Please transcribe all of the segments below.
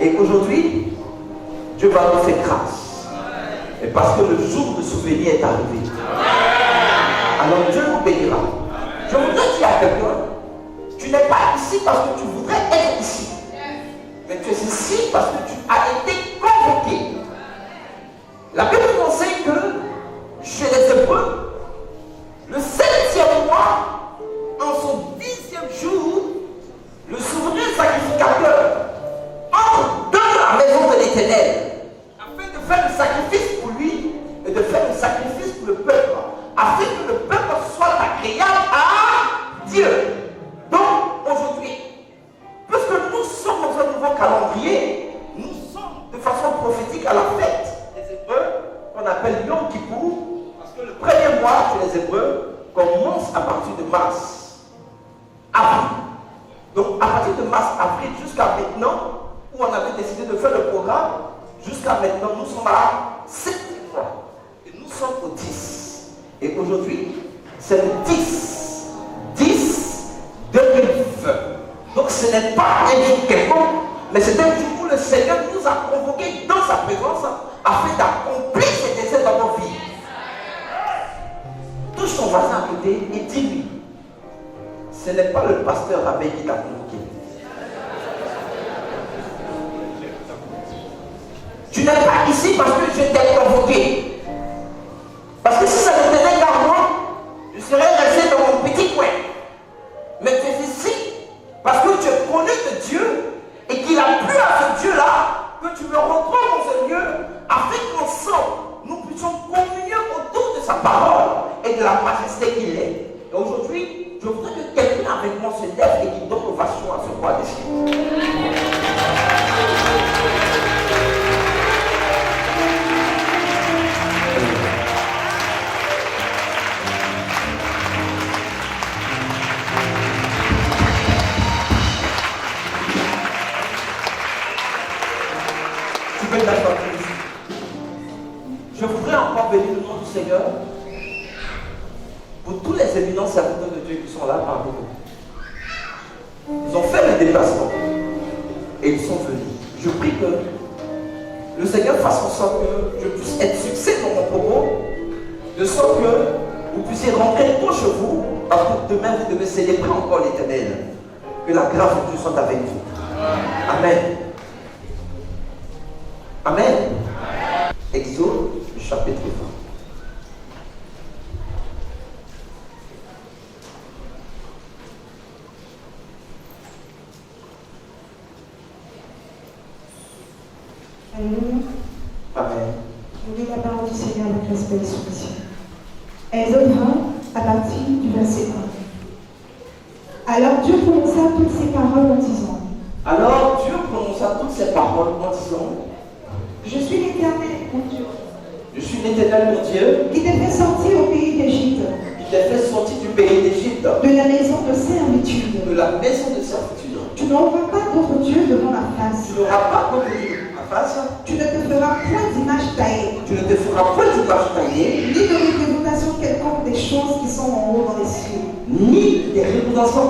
Et qu'aujourd'hui, Dieu va nous faire grâce. Et parce que le jour de souvenir est arrivé. Alors Dieu nous bénira. Je voudrais dire à quelqu'un, tu n'es pas ici parce que tu voudrais être ici. Mais tu es ici parce que tu as été convoqué. La Bible nous enseigne que chez les Hébreux, le 7e mois, en son 10e jour, le souverain sacrificateur entre dans la maison de l'Éternel afin de faire le sacrifice pour lui et de faire le sacrifice pour le peuple, afin que le peuple soit agréable à Dieu. Donc aujourd'hui, puisque nous sommes dans un nouveau calendrier, nous sommes de façon prophétique à la fête des Hébreux qu'on appelle Yom Kippour, parce que le premier mois chez les Hébreux commence à partir de mars, avril. Donc à partir de mars, avril jusqu'à maintenant, où on avait décidé de faire le programme, jusqu'à maintenant, nous sommes à 7 mois. Et nous sommes au 10. Et aujourd'hui, c'est le 10 2020. Donc ce n'est pas un jour quelconque, mais c'est un jour où le Seigneur nous a convoqués dans sa présence afin d'accomplir ses desseins dans nos vies. Touche ton voisin à côté et dis-lui, ce n'est pas le pasteur Abbé qui t'a convoqué. Tu n'es pas ici parce que je t'ai convoqué. Parce que si ça ne tenait qu'à moi, je serais resté dans mon petit coin. Mais tu es ici parce que tu es connu de Dieu et qu'il a plu à ce Dieu-là que tu me retrouves dans ce lieu afin qu'ensemble nous puissions communier autour de sa parole et de la majesté qu'il est. Et aujourd'hui, je voudrais que quelqu'un avec moi se lève et qu'il donne ovation à ce roi des cieux. Je voudrais encore bénir le nom du Seigneur pour tous les éminents serviteurs de Dieu qui sont là parmi nous. Ils ont fait le déplacement et ils sont venus. Je prie que le Seigneur fasse en sorte que je puisse être succès dans mon propos, de sorte que vous puissiez rentrer tous chez vous, parce que demain vous devez célébrer encore l'Éternel. Que la grâce de Dieu soit avec vous. Amen. Amen. Exode, chapitre 20. Alléluia. Amen. Je lis la parole du Seigneur avec respect et soumission. Exode 20, à partir du verset 1. Alors Dieu prononça toutes ces paroles en disant. Alors Dieu prononça toutes ces paroles en disant. Je suis l'Éternel, mon Dieu. Je suis l'Éternel, mon Dieu. Qui t'a fait sortir au pays d'Égypte. Qui t'a fait sortir du pays d'Égypte. De la maison de servitude. De la maison de servitude. Tu n'auras pas d'autre Dieu devant ma face. Tu n'auras pas d'autre Dieu devant ma face. Tu ne te feras point d'image taillée. Tu ne te feras point d'image taillée. Ni de représentation quelconque des choses qui sont en haut dans les cieux. Ni des représentations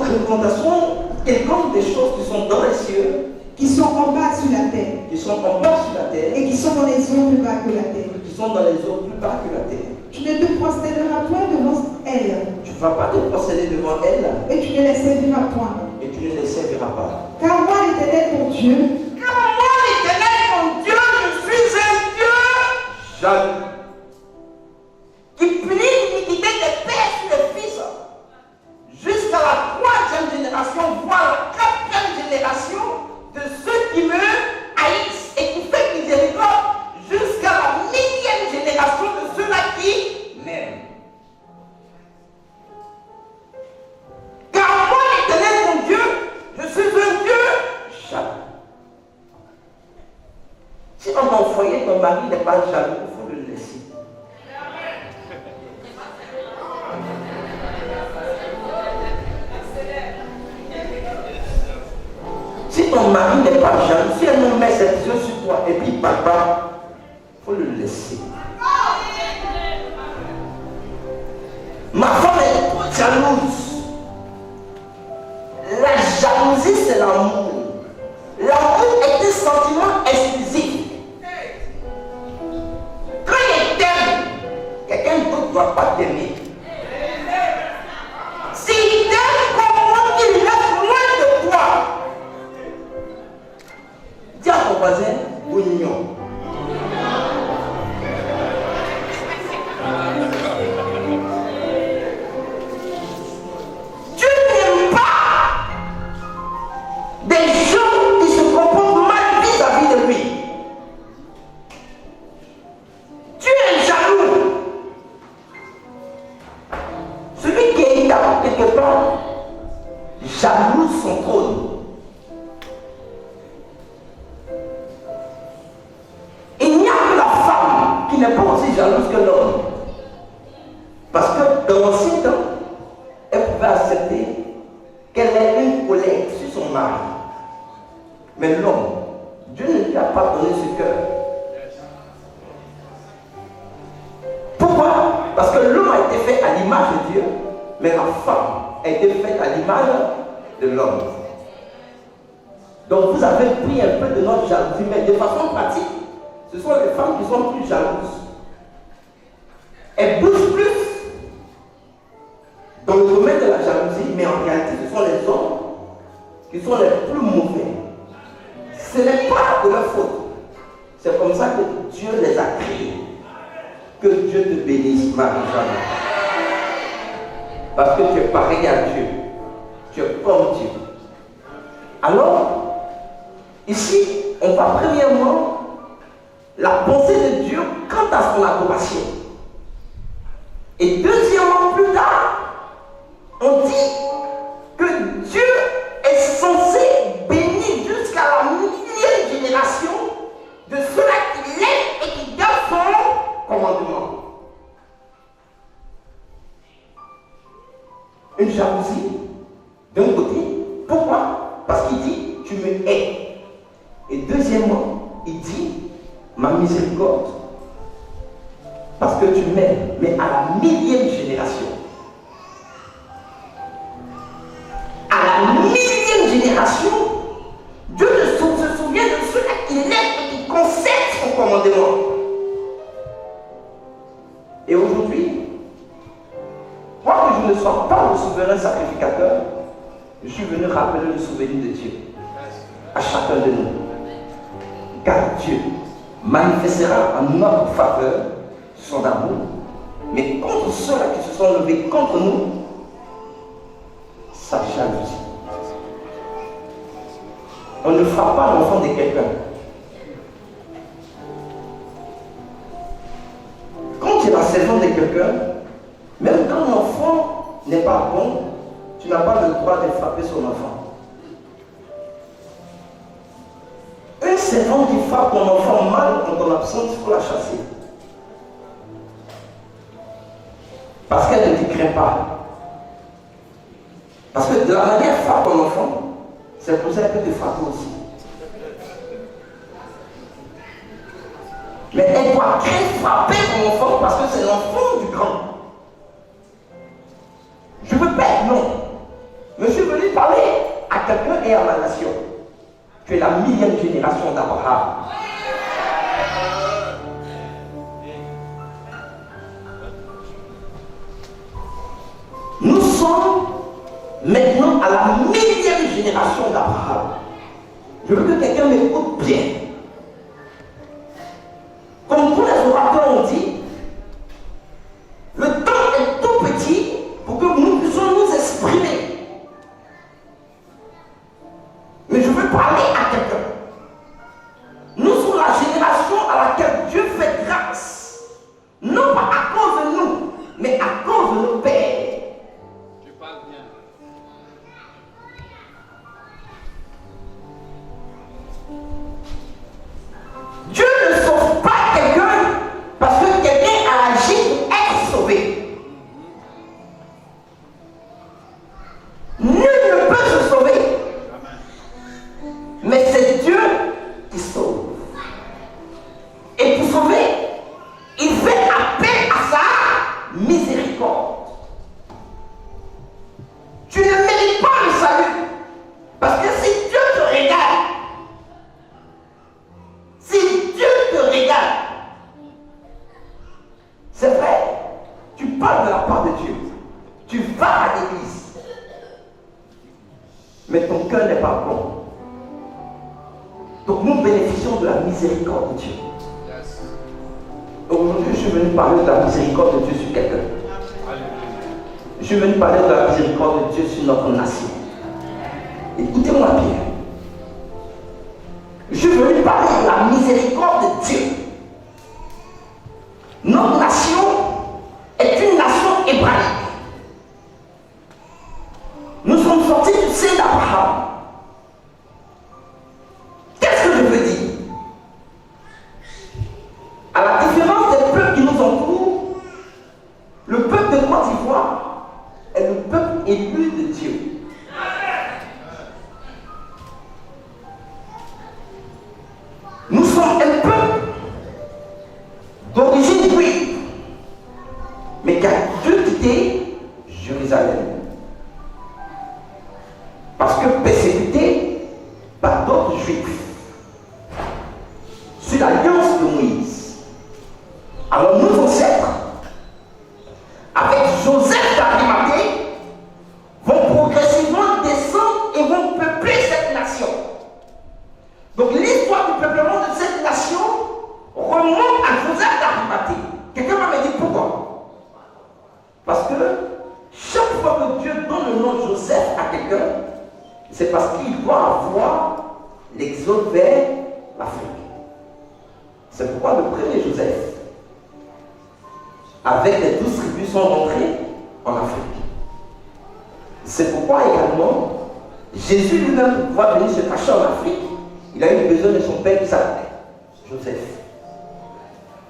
quelconque des choses qui sont dans les cieux. Qui sont en bas sur la terre. Qui sont en bas sur la terre. Et qui sont dans les eaux plus bas que la terre. Qui sont dans les eaux plus bas que la terre. Tu ne te prosterneras point devant elle. Tu ne vas pas te prosterner devant elle. Et tu ne les serviras point. Et tu ne les serviras pas. Car moi, l'Éternel, mon Dieu. Car moi, l'Éternel, mon Dieu, je suis un Dieu jaloux. Qui punit l'iniquité des pères sur les fils. Jusqu'à la 3e génération, voire la 4e génération de ceux qui me haïssent et qui fait miséricorde jusqu'à la 1000e génération de ceux-là qui m'aiment. Car moi, l'Éternel, mon Dieu, je suis un Dieu ton mari n'est pas jaloux, il faut le laisser. Si ton mari n'est pas jaloux, si elle nous met ses yeux sur toi et puis papa, il faut le laisser. Ma femme est trop jalouse. La jalousie, c'est l'amour. L'amour est un sentiment exclusif. Quand il t'aime, quelqu'un d'autre ne doit pas t'aimer. S'il t'aime, comment il reste loin de toi? Dis à ton voisin, oignon. Tu n'aimes pas des gens qui se comportent mal vis-à-vis de lui. Tu es jaloux. Celui qui est là, quelque part, jalouse son trône. Il n'y a que la femme qui n'est pas aussi jalouse que l'homme. Parce que dans l'ancien temps, elle pouvait accepter qu'elle ait une colère sur son mari. Mais l'homme, Dieu ne lui a pas donné ce cœur. Pourquoi? Parce que l'homme a été fait à l'image de Dieu, mais la femme a été faite à l'image de l'homme. Donc vous avez pris un peu de notre jalousie, mais de façon pratique, ce sont les femmes qui sont plus jalouses. Elles bougent plus dans le domaine de la jalousie, mais en réalité, ce sont les hommes qui sont les plus mauvais. Ce n'est pas de leur faute. C'est comme ça que Dieu les a créés. Que Dieu te bénisse, Marie-Jeanne. Parce que tu es pareil à Dieu. Tu es comme Dieu. Alors, ici, on voit premièrement la pensée de Dieu quant à son adoration. Et deuxièmement, plus tard, on dit que Dieu est censé bénir jusqu'à la millième génération de ceux-là qui l'aiment et qui gardent son commandement. Une jalousie, d'un côté, pourquoi? Parce qu'il dit, tu me hais. Et deuxièmement, il dit, ma miséricorde, parce que tu m'aimes, mais à la millième génération. À la millième génération, Dieu se souvient de ceux qui l'aiment et qui conservent son commandement. Et aujourd'hui, quoique je ne sois pas le souverain sacrificateur, je suis venu rappeler le souvenir de Dieu à chacun de nous. Car Dieu manifestera en notre faveur son amour, mais contre ceux-là qui se sont levés contre nous, sa jalousie. On ne frappe pas l'enfant de quelqu'un. Quand tu es la saison de quelqu'un, même quand l'enfant n'est pas bon, tu n'as pas le droit de frapper son enfant. Un servant qui frappe ton enfant mal en ton absence, il faut la chasser. Parce qu'elle ne te craint pas. Parce que de la manière frappe ton enfant, c'est pour ça qu'elle peut te frapper aussi. Mais elle doit frapper ton enfant parce que c'est l'enfant du grand. Je veux pas être non. Mais je suis venu parler à quelqu'un et à ma nation. Tu es la millième génération d'Abraham. Nous sommes maintenant à la millième génération d'Abraham. Je veux que quelqu'un m'écoute bien. Comme tous les orateurs ont dit, le temps est tout petit pour que nous puissions nous exprimer. Mais je veux parler à quelqu'un. Nous sommes la génération à laquelle Dieu fait grâce. Non pas à cause de nous, mais à cause de nos pères. Tu parles bien. Dieu ne sauve pas Donc nous bénéficions de la miséricorde de Dieu. Yes. Aujourd'hui, je suis venu parler de la miséricorde de Dieu sur quelqu'un. Je suis venu parler de la miséricorde de Dieu sur notre nation. Écoutez-moi bien. Je suis venu parler de la miséricorde de Dieu. Notre nation est une nation hébraïque. Nous sommes sortis du sein d'Abraham. Qu'est-ce que je veux dire? À la différence des peuples qui nous entourent, le peuple de Côte d'Ivoire est le peuple élu de Dieu. Nous sommes un peuple d'origine juive, mais qui a dû quitter Jérusalem. Parce que persécuté par d'autres juifs sur l'alliance de Moïse. Alors nos ancêtres, avec Joseph d'Arimathée, vont progressivement descendre et vont peupler cette nation. Donc l'histoire du peuplement de cette nation remonte à Joseph d'Arimathée. Quelqu'un va me dire pourquoi? Parce que chaque fois que Dieu donne le nom de Joseph à quelqu'un, c'est parce qu'il doit avoir l'exode vers l'Afrique. C'est pourquoi le premier Joseph, avec les 12 tribus, sont rentrés en Afrique. C'est pourquoi également, Jésus lui-même, pour pouvoir venir se cacher en Afrique, il a eu besoin de son père qui s'appelait Joseph.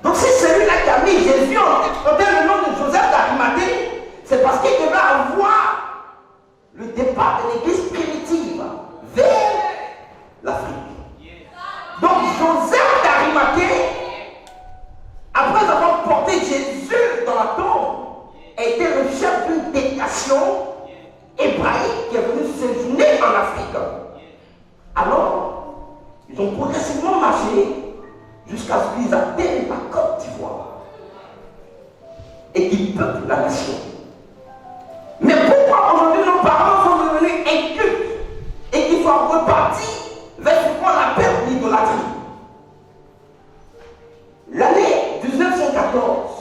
Donc c'est celui-là qui a mis Jésus en le nom de Joseph d'Arimathée, c'est parce qu'il devait avoir le départ de l'église primitive vers l'Afrique. Donc Joseph d'Arimathée, après avoir porté Jésus dans la tombe, était le chef d'une délégation hébraïque qui est venue séjourner en Afrique. Alors, ils ont progressivement marché jusqu'à ce qu'ils atteignent la Côte d'Ivoire et qu'ils peuplent la nation. Mais pourquoi aujourd'hui nos parents sont devenus incultes et qu'ils soient repartis vers ce qu'on appelle l'idolâtrie? L'année 1914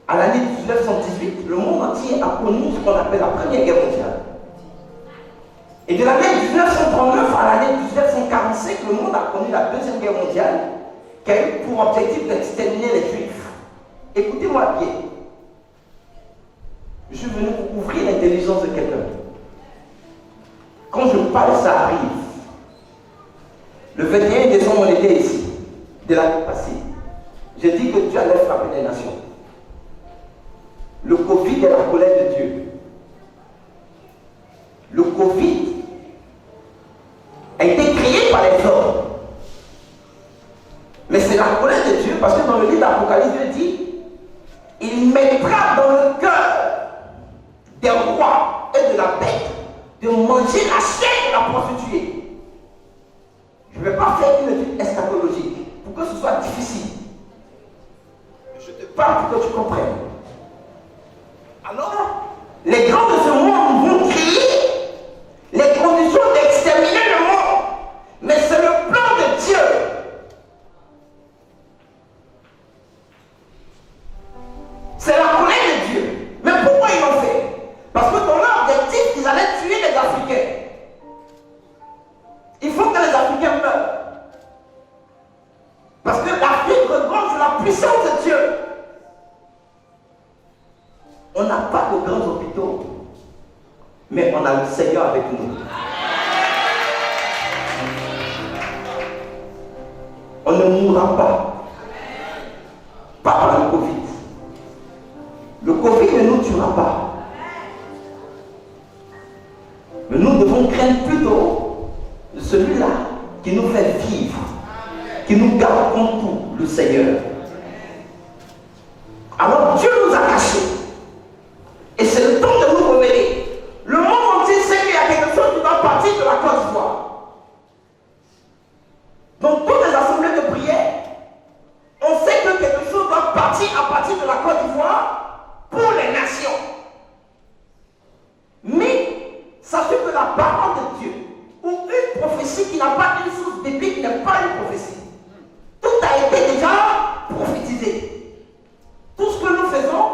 à l'année 1918, le monde entier a connu ce qu'on appelle la Première Guerre mondiale. Et de l'année 1939 à l'année 1945, le monde a connu la Deuxième Guerre mondiale qui a eu pour objectif d'exterminer les Juifs. Écoutez-moi bien. Je suis venu pour ouvrir l'intelligence de quelqu'un. Quand je parle, ça arrive. Le 21 décembre, on était ici, de l'année passée. J'ai dit que Dieu allait frapper les nations. Le Covid est la colère de Dieu. Le Covid a été créé par les hommes. Mais c'est la colère de Dieu parce que dans le livre d'Apocalypse, Dieu dit il mettra dans le cœur des rois et de la bête de manger la chair de la prostituée. Je ne vais pas faire une étude eschatologique pour que ce soit difficile. Je te parle pour que tu comprennes. Alors, les grands de ce monde vont créer les conditions d'exterminer le monde. Mais c'est le plan de Dieu. C'est la colère de Dieu. Mais pourquoi ils l'ont fait? Parce que dans leur objectif, ils allaient tuer les Africains. Il faut que les Africains meurent. Parce que l'Afrique regorge la puissance de Dieu. On n'a pas de grands hôpitaux, mais on a le Seigneur avec nous. On ne mourra pas. Pas par le Covid. Le Covid ne nous tuera pas. Mais nous devons craindre plutôt de celui-là qui nous fait vivre, qui nous garde en tout, le Seigneur. Alors Dieu nous a cachés. Et c'est le temps de nous révéler. Le monde entier sait qu'il y a quelque chose qui doit partir de la Côte d'Ivoire. Donc toutes les assemblées de prière, on sait que quelque chose doit partir à partir de la Côte d'Ivoire pour les nations. Mais sachez que la parole de Dieu, ou une prophétie qui n'a pas une source biblique n'est pas une prophétie. Tout a été déjà prophétisé. Tout ce que nous faisons,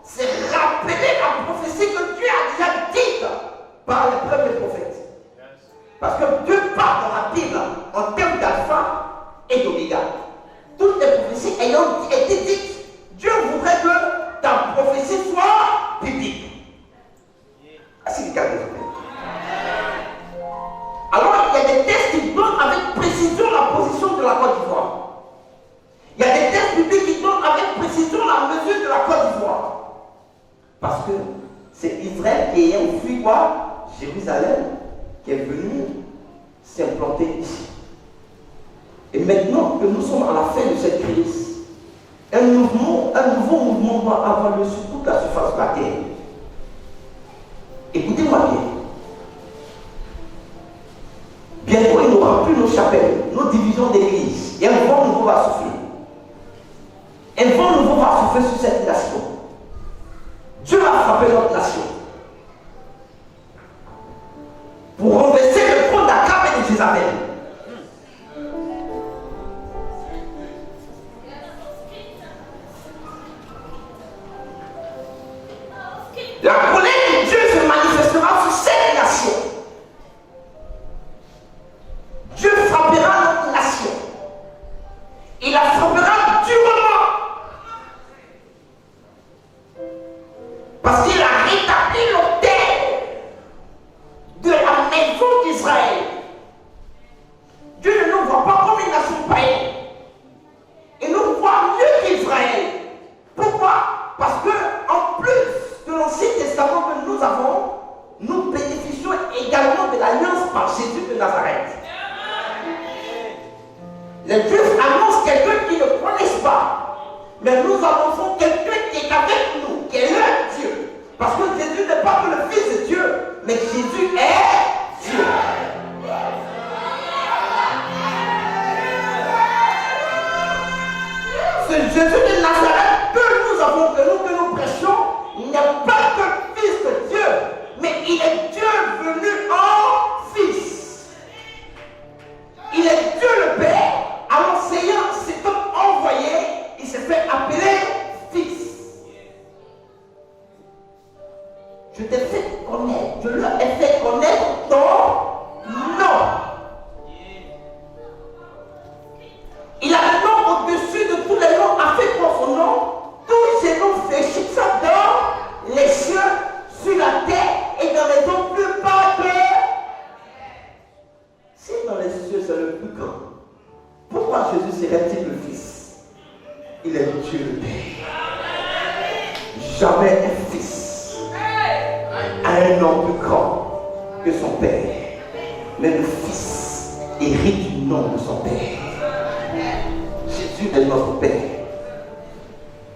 c'est rappeler la prophétie que Dieu a déjà dite par les premiers prophètes. Parce que Dieu parle dans la Bible en termes d'alpha et d'oméga. Toutes les prophéties ayant été dites, Dieu voudrait que ta prophétie soit biblique. Ainsi que alors, il y a des textes qui donnent avec précision la position de la Côte d'Ivoire. Il y a des textes bibliques qui donnent avec précision la mesure de la Côte d'Ivoire. Parce que c'est Israël qui ayant fui quoi? Jérusalem, qui est venu s'implanter ici. Et maintenant que nous sommes à la fin de cette crise, un nouveau mouvement doit avoir lieu sur toute la surface de la terre. Écoutez-moi bien. Bientôt, il n'y aura plus nos chapelles, nos divisions d'église. Et un vent nouveau va souffler. Un vent nouveau va souffler sur cette nation. Dieu va frapper notre nation. Pour renverser le trône d'Akab et de Jézabel. La colère de Dieu se manifestera sur cette nation. Dieu frappera notre nation. Il la frappera durement. Parce qu'il a rétabli l'autel de la maison d'Israël. Dieu ne nous voit pas comme une nation païenne. Il nous voit mieux qu'Israël. Pourquoi? Parce que, en plus de l'Ancien Testament que nous avons, nous bénéficions également de l'alliance par Jésus de Nazareth. Les Juifs annoncent quelqu'un qu'ils ne connaissent pas. Mais nous annonçons quelqu'un qui est avec nous, qui est leur Dieu. Parce que Jésus n'est pas que le Fils de Dieu, mais Jésus est Dieu. Ce Jésus de Nazareth que nous avons, que nous prêchons, n'est pas que le Fils de Dieu, mais il est Dieu venu en Fils. Il est Dieu le Père. Alors, Seigneur, cet homme envoyé, il s'est fait appeler Fils. Je t'ai fait connaître, je leur ai fait connaître ton nom. Il a le nom au-dessus de tous les noms, a fait pour son nom. Tous ces noms fléchissent dans les cieux, sur la terre et dans les eaux plus bas que. Si dans les cieux c'est le plus grand, pourquoi Jésus serait-il le Fils? Il est Dieu le Père. Jamais un Fils a un nom plus grand que son Père. Mais le Fils hérite du nom de son Père. Jésus est notre Père.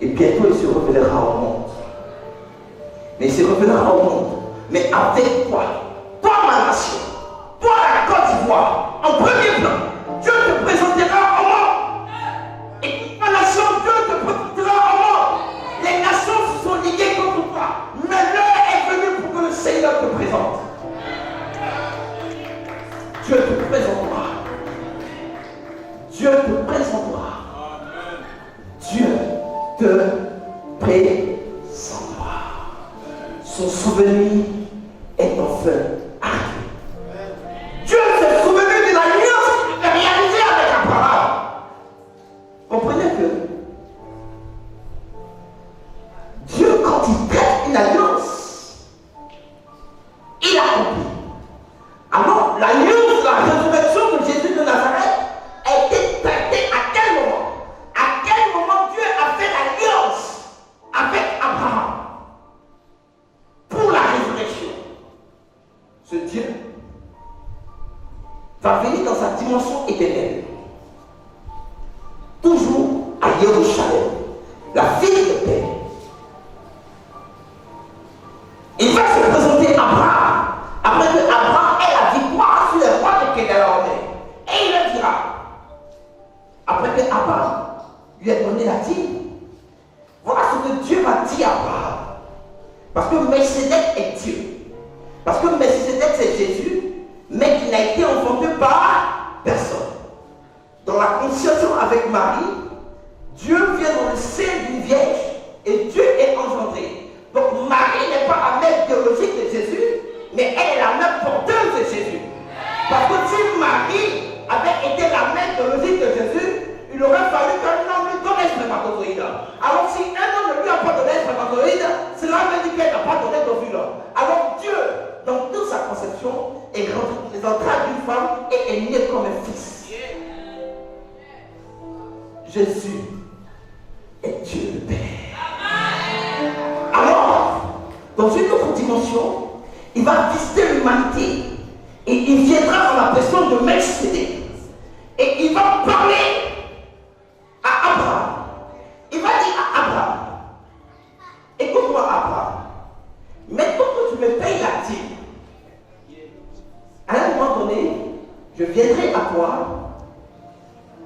Et bientôt il se révélera au monde. Mais il se révélera au monde. Mais avec toi, toi ma nation, toi la Côte d'Ivoire, en premier plan, Dieu te présentera au monde. Et ta nation, Dieu te présentera au monde. Les nations se sont liguées contre toi. Mais l'heure est venue pour que le Seigneur te présente. Dieu te présentera. Dieu te présentera. Dieu te présentera. Son souvenir est enfin arrivé. Dieu s'est souvenu de l'alliance qu'il a réalisée avec Abraham. Comprenez que Dieu, quand il traite une alliance, il accomplit. Alors, l'alliance de la résurrection de Jésus de Nazareth a été traitée à quel moment? À quel moment Dieu a fait l'alliance avec Abraham pour la résurrection? Ce Dieu va venir dans sa dimension éternelle, toujours à Jérusalem, la ville de paix. Il va se présenter à Abraham, après que Abraham ait la victoire sur les rois de Kedalaomer. Et il le dira, après que Abraham lui ait donné la dîme, voilà ce que Dieu va dire à Abraham. Parce que Melchisedec est Dieu. Parce que Melchisedec c'est Jésus, mais qui n'a été enfanté par personne. avec Marie, Dieu vient dans le sein d'une vierge et Dieu est engendré. Donc Marie n'est pas la mère biologique de Jésus, mais elle est la mère porteuse de Jésus. Parce que si Marie avait été la mère biologique de Jésus, il aurait fallu qu'un homme lui donne un spermatozoïde. Alors si un homme ne lui a pas donné un spermatozoïde, cela veut dire qu'elle n'a pas donné d'ovule. Alors Dieu, dans toute sa conception, est rentré d'une femme et est né comme un fils. Jésus est Dieu le Père. Alors, dans une autre dimension, il va visiter l'humanité et il viendra dans la personne de Melchizedek et il va parler à Abraham. Il va dire à Abraham, écoute-moi Abraham, maintenant que tu me payes la dîme, à un moment donné, je viendrai à toi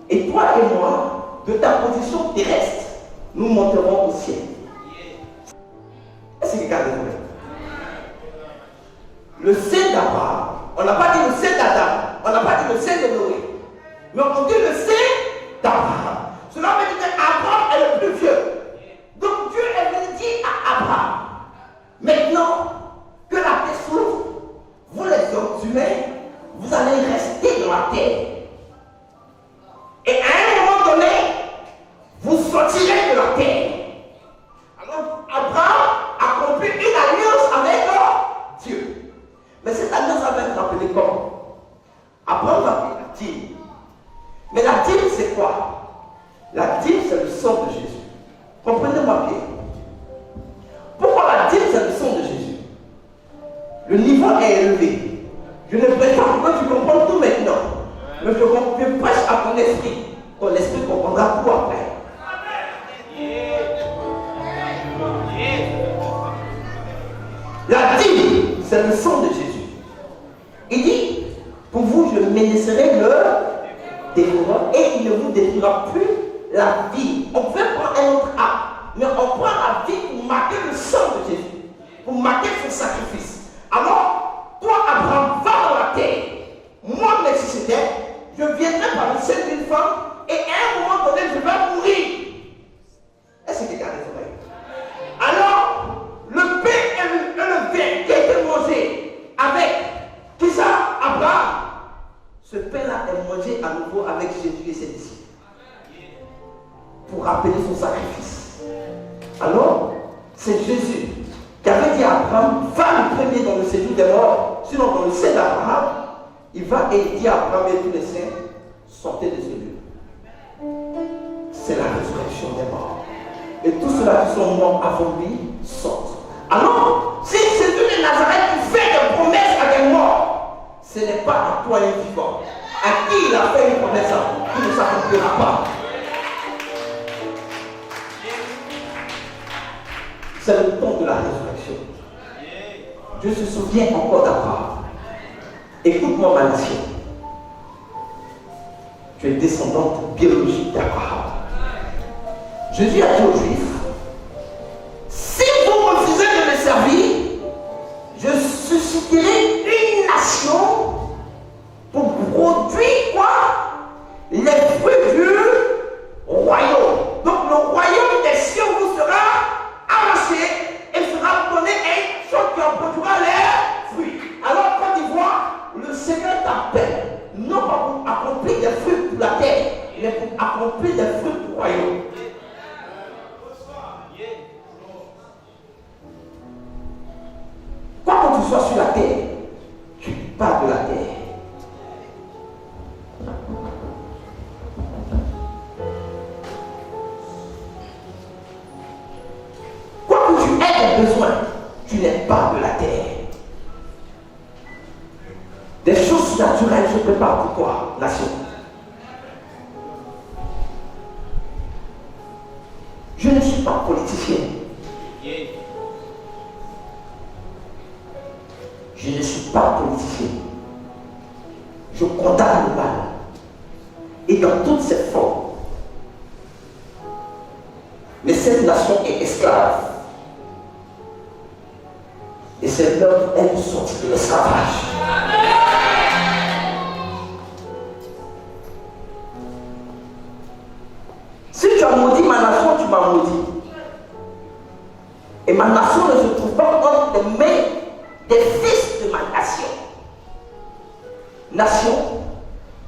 et toi et moi, de ta position terrestre, nous monterons au ciel. Est-ce que quelqu'un est vrai? Le sein d'Abraham, on n'a pas dit le sein d'Adam, on n'a pas dit le sein de Noé, mais on dit le sein d'Abraham. Cela veut dire qu'Abraham est le plus vieux. Donc Dieu est venu dire à Abraham, maintenant que la terre s'ouvre, vous les hommes humains, vous allez rester dans la terre. Et à un moment donné, vous sortirez de la terre. Alors Abraham accomplit une alliance avec Dieu. Mais cette alliance va être appelée comment? Abraham va appeler la dîme. Mais la dîme, c'est quoi? La dîme, c'est le sang de Jésus. Comprenez-moi bien. Pourquoi la dîme, c'est le sang de Jésus? Le niveau est élevé. Je ne prétends pas que tu comprends tout maintenant. Mais je prêche à ton esprit. Ton esprit comprendra tout après. La dîme, c'est le sang de Jésus. Il dit, pour vous, je menacerai le dévoreur et il ne vous détruira plus la vie. On peut prendre un autre acte, mais on prend la vie pour marquer le sang de Jésus, pour marquer son sacrifice. Alors, toi, Abraham, va dans la terre. Moi, Melchizedek, je viendrai par le sein d'une femme et à un moment donné, je vais mourir. Est-ce que quelqu'un a des oreilles? Alors, le pain et le vin qui a été mangé avec qui ça? Abraham. Ce pain-là est mangé à nouveau avec Jésus et ses disciples pour rappeler son sacrifice. Alors, c'est Jésus qui avait dit à Abraham, va le premier dans le séjour des morts, sinon dans le sein d'Abraham, il va et dit à Abraham et tous les saints, sortez de ce lieu. C'est la résurrection des morts. Et tous ceux-là qui sont morts avant lui sortent. Alors, si Jésus de Nazareth qui fait des promesses à des morts, ce n'est pas à toi un vivant. À qui il a fait une promesse qui ne s'accomplira pas. C'est le temps de la résurrection. Dieu se souvient encore d'Abraham. Écoute-moi, ma nation. Tu es descendante biologique d'Abraham. Jésus a dit aux Juifs, si vous refusez de me servir, je susciterai une nation pour produire quoi? Les fruits du royaume. Donc le royaume des cieux vous sera arraché et sera donné à une chose qui en produira les fruits. Alors quand il voit, le Seigneur t'appelle, non pas pour accomplir des fruits pour la terre, mais pour accomplir des fruits du royaume. Quoi que tu sois sur la terre, tu pars de la terre. Quoi que tu aies des besoins, tu n'es pas de la terre. Des choses naturelles se préparent pour toi, nation. Je ne suis pas politicien. Je ne suis pas politicien. Je condamne le mal. Et dans toutes ses formes. Mais cette nation est esclave. Et c'est l'homme est sorti de l'esclavage. m'as maudit. Et ma nation ne se trouve pas entre les mains des fils de ma nation. Nation,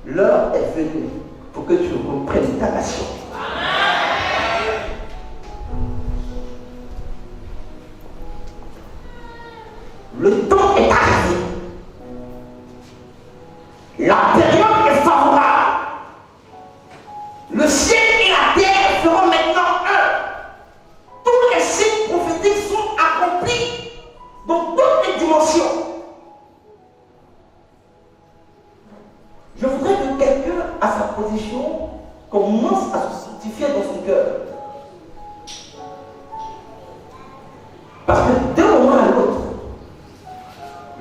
l'heure est venue pour que tu reprennes ta nation. Le temps est arrivé. La période est favorable. Le ciel et la terre seront maintenant un. Tous les signes prophétiques sont accomplis dans toutes les dimensions. Je voudrais que quelqu'un à sa position commence à se sanctifier dans son cœur. Parce que d'un moment à l'autre,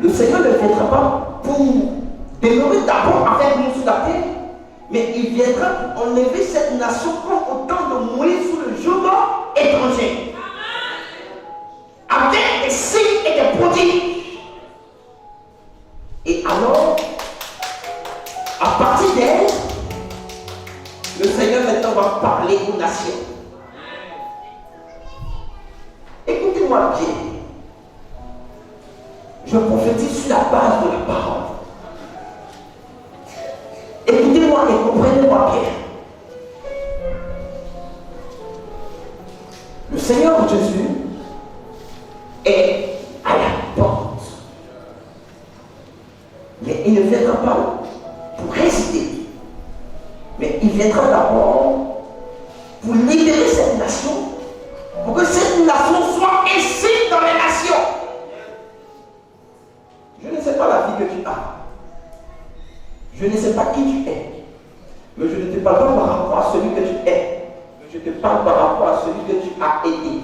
le Seigneur ne viendra pas pour demeurer d'abord avec nous sur la terre, mais il viendra pour enlever cette nation comme au temps de Moïse sous le joug étranger. Avec des signes et des prodiges. Et alors, à partir d'elle, le Seigneur maintenant va parler aux nations. Écoutez-moi bien. Je prophétise sur la base de la parole. Écoutez-moi et comprenez-moi bien. Le Seigneur Jésus est à la porte. Mais il ne viendra pas pour résider. Mais il viendra d'abord pour libérer cette nation, pour que cette nation soit ainsi dans les nations. Je ne sais pas la vie que tu as. Je ne sais pas qui tu es. Mais je ne te parle pas par rapport à celui que tu es. Mais je te parle par rapport à celui que tu as été.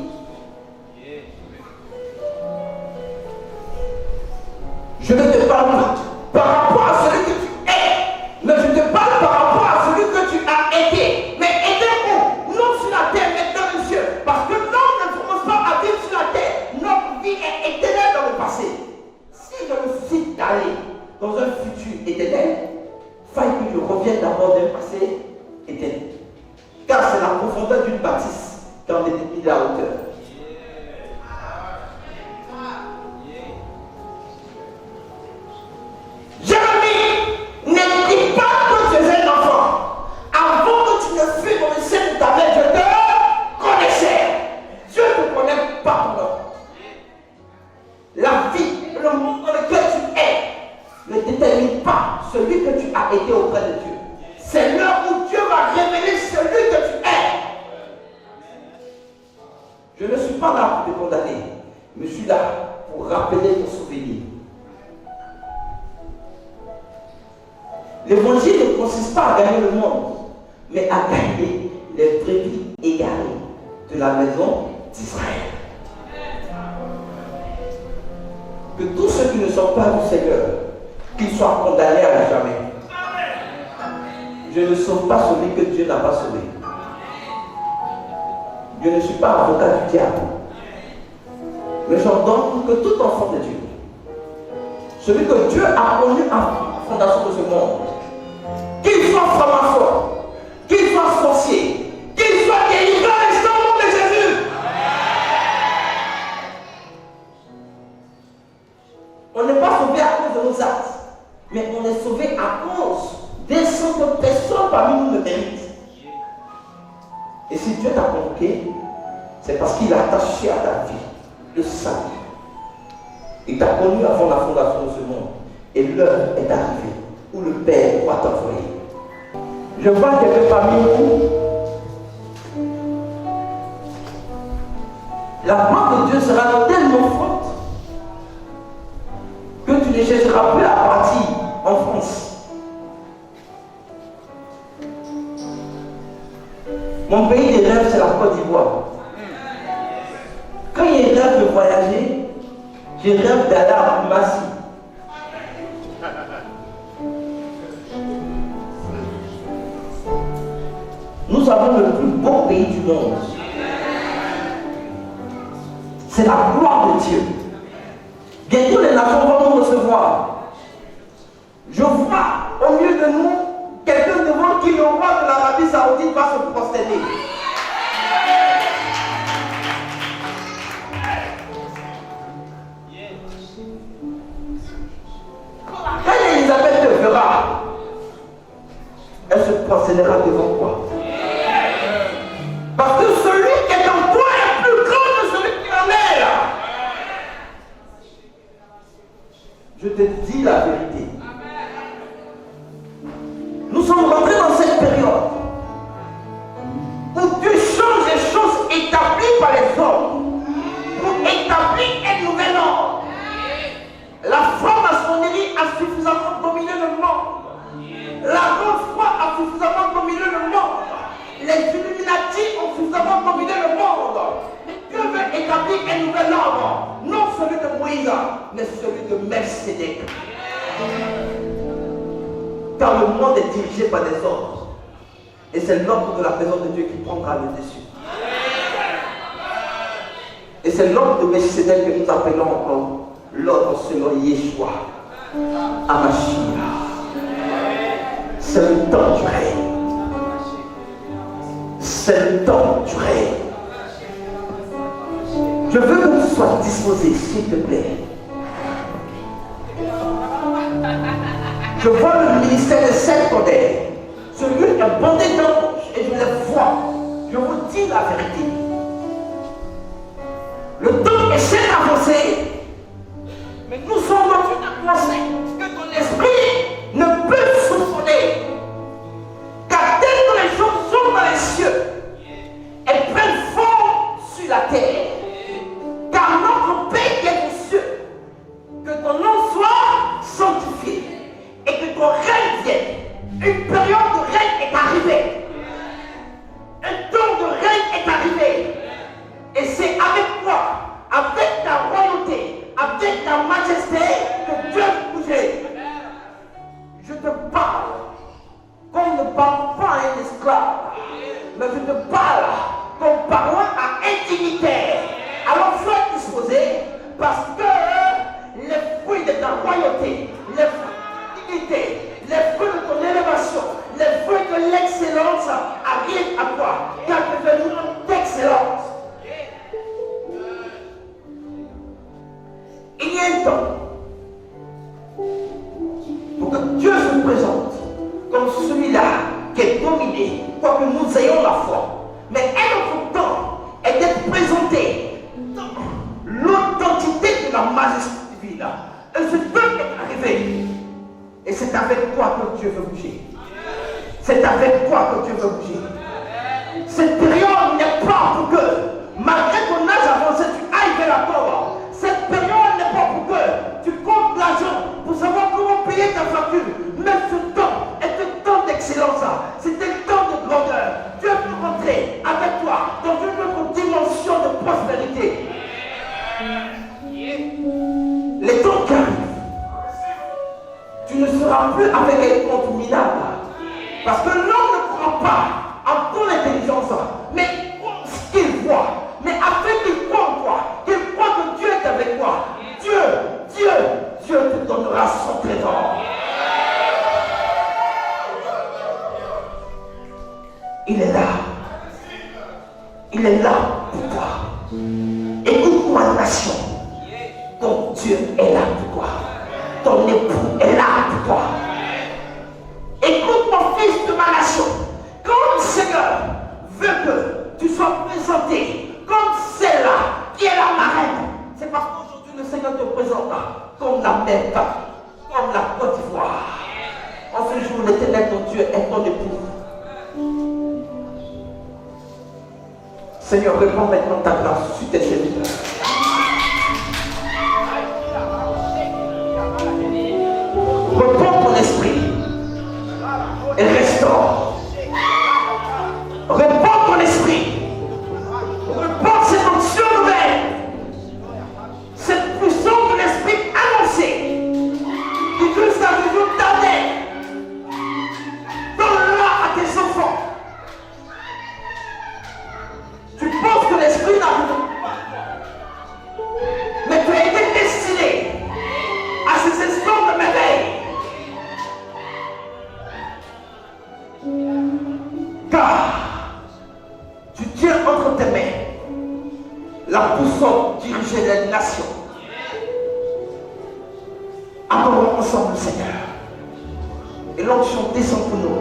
Je ne te parle pas par rapport à celui que tu es. Mais je te parle par rapport à celui que tu as été. Mais était où? Non sur la terre, mais dans les cieux. Parce que l'homme ne commence pas à vivre sur la terre. Notre vie est éternelle dans le passé. Si je me suscite d'aller dans un futur éternel, faille que je revienne d'abord d'un passé éternel. Car c'est la profondeur d'une bâtisse quand on détermine la hauteur. Jérémie, ne dis pas que tu es un enfant. Avant que tu ne fuis dans le sein de ta mère, je te connaissais. Dieu ne connaît pas ton nom. La vie, le monde dans lequel tu es, ne détermine pas celui que tu as été auprès de Dieu. C'est l'heure où Dieu va révéler celui que tu es. Je ne suis pas là pour te condamner, mais je suis là pour rappeler ton souvenir. L'évangile ne consiste pas à gagner le monde, mais à gagner les brebis égarées de la maison d'Israël. Que tous ceux qui ne sont pas du Seigneur, qu'ils soient condamnés à la jamais. Je ne sauve pas celui que Dieu n'a pas sauvé. Je ne suis pas avocat du diable. Mais j'ordonne que tout enfant de Dieu, celui que Dieu a connu à la fondation de ce monde, qu'il soit franc-maçon, qu'il soit sorcier, qu'il soit délivré à l'instant au nom de Jésus. On n'est pas sauvé à cause de nos actes, mais on est sauvé à cause des centaines de personnes parmi nous le méritent. Et si Dieu t'a convoqué, c'est parce qu'il a attaché à ta vie le salut. Il t'a connu avant la fondation de ce monde. Et l'heure est arrivée où le Père doit t'envoyer. Je vois quelqu'un parmi nous. La main de Dieu sera tellement forte que tu ne chercheras plus à partir en France. Mon pays des rêves, c'est la Côte d'Ivoire. Quand il rêve de voyager, je rêve d'aller à Massi. Nous avons le plus beau pays du monde. C'est la gloire de Dieu. Bientôt les nations vont nous recevoir. Je vois au milieu de nous quelqu'un devant qui le roi de l'Arabie Saoudite va se prosterner. elle se prosternera devant toi. Parce que celui qui est en toi est plus grand que celui qui en est là. Je te dis la vérité. Nous sommes rentrés dans cette période où Dieu change les choses établies par les hommes pour établir un nouvel ordre. La franc-maçonnerie a suffisamment dominé le monde. La grande foi a suffisamment dominé le monde. Les Illuminati ont suffisamment dominé le monde. Dieu veut établir un nouvel ordre. Non celui de Moïse, mais celui de Melchizedek. Car le monde est dirigé par des ordres. Et c'est l'ordre de la présence de Dieu qui prendra le dessus. Et c'est l'ordre de Melchizedek que nous appelons encore l'ordre selon Yeshua, Amashia. C'est le temps du règne. C'est le temps du règne. Je veux que tu sois disposé, s'il te plaît. Je vois le ministère de secondaire. Celui qui est bandé d'anges et je le vois. Je vous dis la vérité. Le temps essaie d'avancer, mais nous sommes dans une avancée que ton esprit ne peut soupçonner. Car dès que les choses sont dans les cieux, elles prennent forme sur la terre. Car notre Père qui est aux cieux, que ton nom soit sanctifié et que ton règne vienne. Une période de règne est arrivée. Un temps de règne est arrivé. Et c'est avec toi, avec ta royauté, avec ta majesté que Dieu vous bouger. Je te parle comme ne parle pas à un esclave, mais je te parle comme parlant à un dignitaire. Alors sois disposé parce que les fruits de ta royauté, les fruits de dignité, les fruits de ton élévation, les fruits de l'excellence arrivent à toi, car tu es devenu d'excellence. Il y a un temps pour que Dieu se présente comme celui-là qui est dominé, quoique nous ayons la foi. Mais un autre temps est d'être présenté dans l'authenticité de la majesté divine. Et ce temps est arrivé. Et c'est avec toi que Dieu veut bouger. C'est avec toi que Dieu veut bouger. Cette période n'est pas pour que, malgré ton âge avancé, tu ailles vers la Torah. Cette période n'est pas pour que tu comptes l'argent pour savoir comment payer ta facture. Mais ce temps est un temps d'excellence. C'est un temps de grandeur. Dieu veut rentrer avec toi dans une autre dimension de prospérité. Les temps qui arrivent, tu ne seras plus avec un compte minable. Parce que l'homme ne croit pas en ton intelligence, mais ce qu'il voit. Mais afin qu'il croit en toi, qu'il croit que Dieu est avec toi, Dieu te donnera son trésor. Il est là. Il est là pour toi. Écoute-moi, nation. Ton Dieu est là pour toi. Ton époux est là pour toi. Écoute mon fils de ma nation. Quand le Seigneur veut que tu sois présenté comme celle-là qui est la marraine, c'est parce qu'aujourd'hui le Seigneur te présentera comme la Mecque, comme la Côte d'Ivoire. En ce jour, l'Éternel ton Dieu est ton époux. Seigneur, répands maintenant ta grâce sur tes serviteurs. Reprends ton esprit et restaure. Reprends ton esprit. Reprends cette onction nouvelle. Cette puissance de l'esprit annoncée qui jusqu'à toujours tardait. Donne-la à tes enfants. Tu penses que l'esprit n'arrive pas. Mais tu as été destiné à ces instants de merveille. Car tu tiens entre tes mains la boussole dirigée des nations. Adorons ensemble le Seigneur. Et l'onction descend pour nous.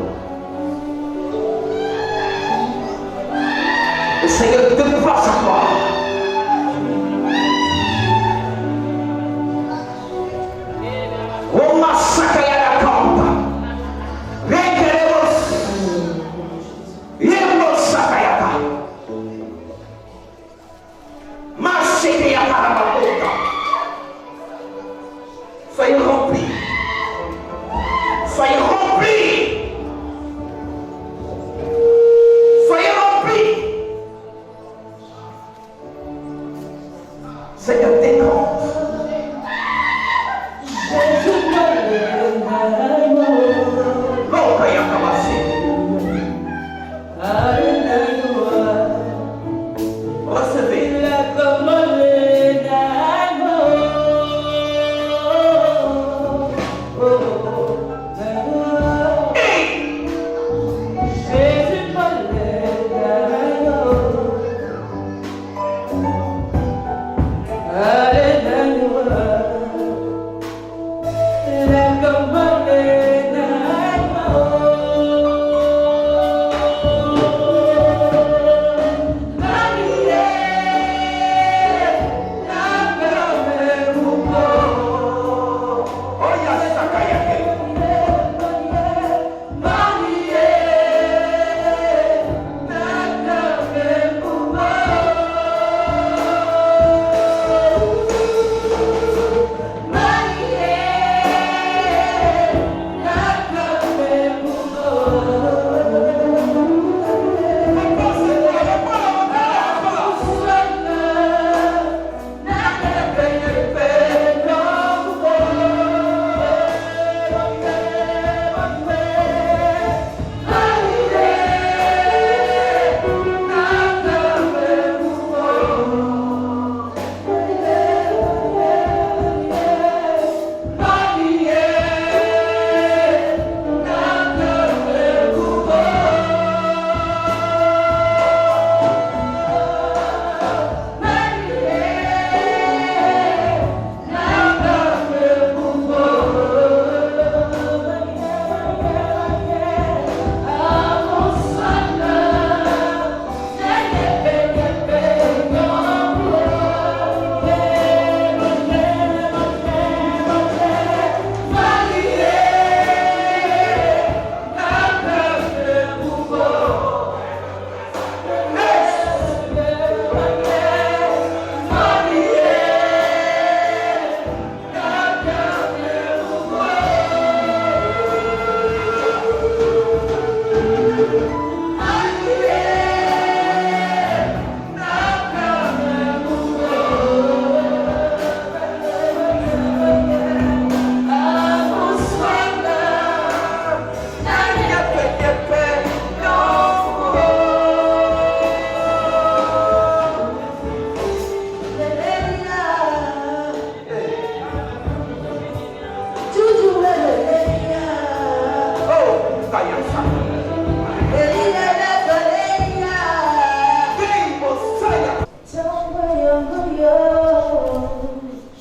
Seigneur déploie sa gloire. Roma Sakaya Kanta. Rekeremos. Yemo Sakayaka. Masekaya Karabakota. Soyez remplis. Soyez remplis. Soyez remplis. Seigneur, décante. L'autre a commencé. Recevez.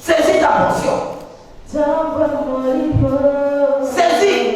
Saisis ta portion. Saisis.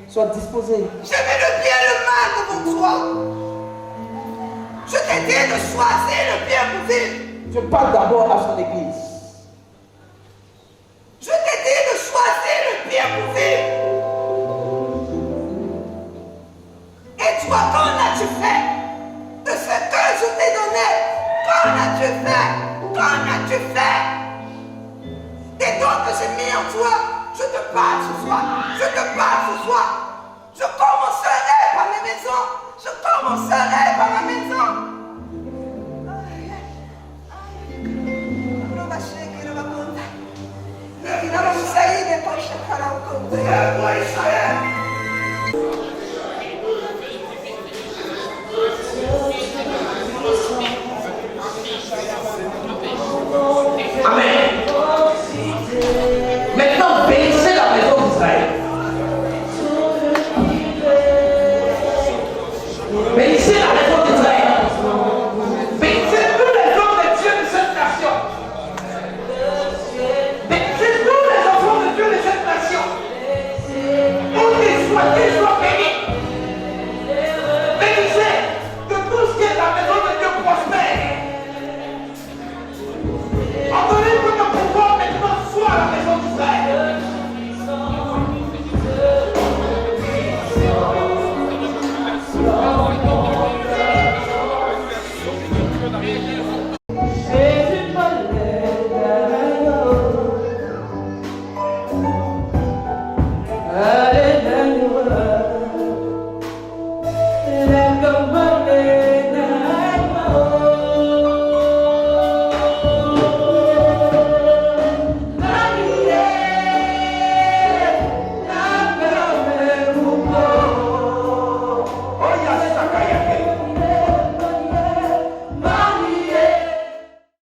Sois disposé. Je mets le bien et le mal devant toi. Je t'ai dit de choisir le bien pour vivre. Je parle d'abord à son église. Je t'ai dit de choisir le bien pour vivre. Et toi, qu'en as-tu fait de ce que je t'ai donné? Qu'en as-tu fait? Qu'en as-tu fait? Des dons que j'ai mis en toi, je te parle ce soir. Je te parle ce soir. Je commencerai par mes maisons. Je commencerai